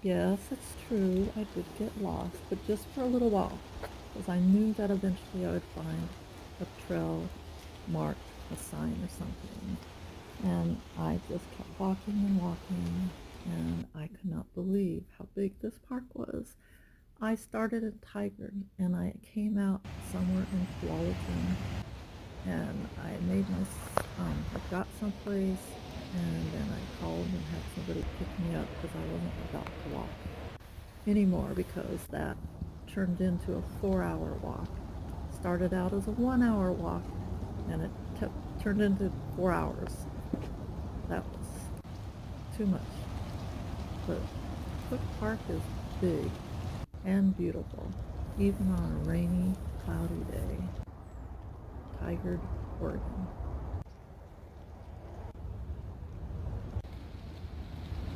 Yes, it's true. I did get lost, but just for a little while, because I knew that eventually I would find a trail mark, a sign or something. And I just kept walking and walking, and I could not believe how big this park was. I started in Tigard, and I came out somewhere in Tualatin, and I got someplace, and then I called and had somebody pick me up because I wasn't about to walk anymore because that turned into a 4 hour walk. Started out as a 1 hour walk, and it turned into 4 hours. That was too much. But Cook Park is big and beautiful, even on a rainy, cloudy day. Tigard, Oregon.